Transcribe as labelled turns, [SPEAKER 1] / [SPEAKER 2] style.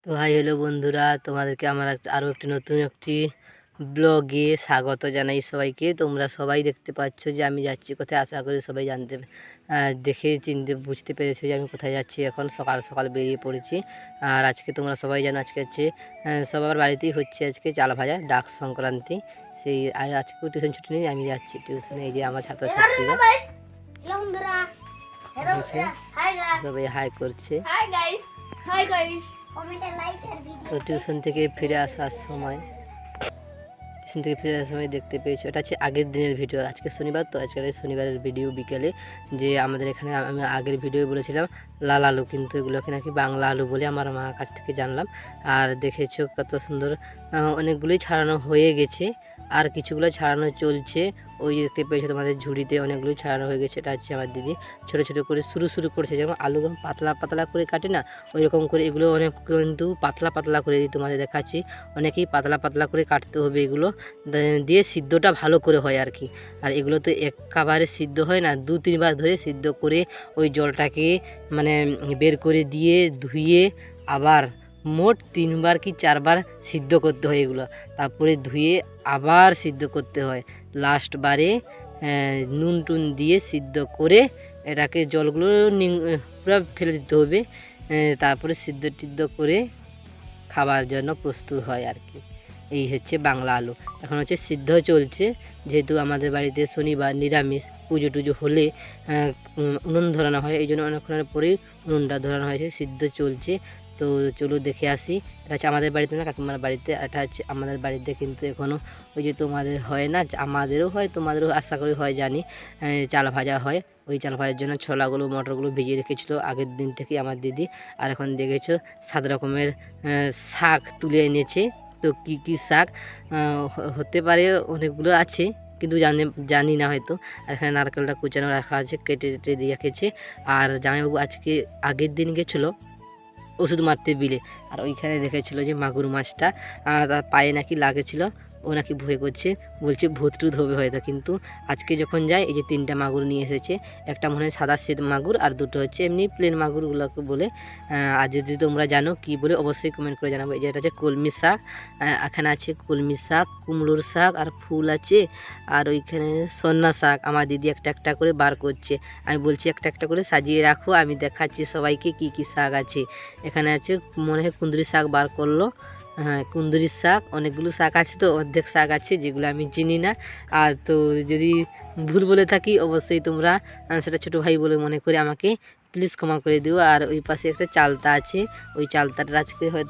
[SPEAKER 1] তো hi hello বন্ধুরা, তোমাদেরকে আমার আরও একটি নতুন একটি ব্লগে স্বাগত জানাই সবাইকে। তোমরা সবাই দেখতে পাচ্ছ যে আমি যাচ্ছি কোথায়, আশা করি সবাই দেখে চিনতে বুঝতে পেরেছো যে আমি কোথায় যাচ্ছি। এখন সকাল সকাল বেরিয়ে পড়েছি। আর আজকে তোমরা সবাই জানো আজকে হচ্ছে সবার বাড়িতেই হচ্ছে আজকে চাল ভাজা, ডাক সংক্রান্তি। সেই আজকে টিউশন ছুটি নেই, আমি যাচ্ছি টিউশনে। এই যে আমার ছাত্রছাত্রীরা সবাই হাই করছে। তো টিউশন থেকে ফিরে আসার সময় দেখতে পেয়েছো, এটা হচ্ছে আগের দিনের ভিডিও। আজকে শনিবার, তো আজকে শনিবারের ভিডিও বিকেলে। যে আমাদের এখানে আমি আগের ভিডিও বলেছিলাম লাল আলু, কিন্তু এগুলোকে নাকি বাংলা আলু বলে আমার মার কাছ থেকে জানলাম। আর দেখেছো কত সুন্দর, অনেকগুলোই ছাড়ানো হয়ে গেছে, আর কিছুগুলো ছাড়ানো চলছে। ওই যে দেখতে পেয়েছো তোমাদের ঝুড়িতে অনেকগুলোই ছাড়ানো হয়ে গেছে। এটা হচ্ছে আমার দিদি ছোটো ছোটো করে শুরু করছে, যেমন আলুগুলো পাতলা পাতলা করে কাটে না, ওই রকম করে এগুলো অনেক কিন্তু পাতলা পাতলা করে তোমাদের দেখাচ্ছি। অনেকেই পাতলা পাতলা করে কাটতে হবে, এগুলো দিয়ে সিদ্ধটা ভালো করে হয় আর কি। আর এগুলো তো একেবারে সিদ্ধ হয় না, 2-3 বার ধরে সিদ্ধ করে ওই জলটাকে মানে বের করে দিয়ে ধুয়ে আবার মোট 3 বার কি 4 বার সিদ্ধ করতে হয় এগুলো। তারপরে ধুয়ে আবার সিদ্ধ করতে হয়। লাস্ট বারে নুন টুন দিয়ে সিদ্ধ করে এটাকে জলগুলো পুরো ফেলে দিতে হবে। তারপরে সিদ্ধ করে খাবার জন্য প্রস্তুত হয় আর কি। এই হচ্ছে বাংলা আলু। এখন হচ্ছে সিদ্ধ চলছে, যেহেতু আমাদের বাড়িতে শনিবার নিরামিষ, পুজো টুজো হলে উনুন ধরানো হয়, এই জন্য অনেকক্ষণের পরেই উনুনটা ধরানো হয়েছে, সিদ্ধ চলছে। তো চলো দেখে আসি। এটা হচ্ছে আমাদের বাড়িতে না, কাকিমার বাড়িতে। এটা হচ্ছে আমাদের বাড়িতে কিন্তু এখনও ওই যে তোমাদের হয় না, আমাদেরও হয়, তোমাদেরও আশা করি হয় জানি, চাল ভাজা হয়। ওই চাল ভাজার জন্য ছোলাগুলো মটরগুলো ভিজিয়ে রেখেছিলো আগের দিন থেকে আমার দিদি। আর এখন দেখেছো 7 রকমের শাক তুলে এনেছে। তো কি কি শাক হতে পারে, অনেকগুলো আছে কিন্তু জানি না হয়তো। আর এখানে নারকেলটা কুচানো রাখা আছে, কেটে দিয়ে রেখেছে। আর জামাইবাবু আজকে আগের দিন গেছিলো ওষুধ মারতে বিলে, আর ওইখানে দেখেছিল যে মাগুর মাছটা তার পায়ে নাকি লাগেছিল। ও নাকি ভয় করছে, বলছে ভূত টুত হবে হয়তো। কিন্তু আজকে যখন যায়, এই যে 3টা মাগুর নিয়ে এসেছে। একটা মনে হয় সাদা শ্বেত মাগুর, আর 2টো হচ্ছে এমনি প্লেন মাগুরগুলোকে বলে। আর যদি তোমরা জানো কি বলে অবশ্যই কমেন্ট করে জানাবো। এই যে এটা হচ্ছে কলমি শাক, এখানে আছে কলমি শাক, কুমড়োর শাক, আর ফুল আছে। আর ওইখানে সন্না শাক আমার দিদি একটা একটা করে বার করছে। আমি বলছি একটা একটা করে সাজিয়ে রাখো, আমি দেখাচ্ছি সবাইকে কি কি শাক আছে। এখানে আছে মনে হয় কুঁদরি শাক বার করলো। হ্যাঁ, কুঁদরি শাক, অনেকগুলো শাক আছে, তো অর্ধেক শাক আছে যেগুলো আমি চিনি না। আর তো যদি ভুল বলে থাকি অবশ্যই তোমরা সেটা ছোটো ভাই বলে মনে করে আমাকে প্লিজ ক্ষমা করে দিও। আর ওই পাশে একটা চালতা আছে, ওই চালতাটা আজকে হয়তো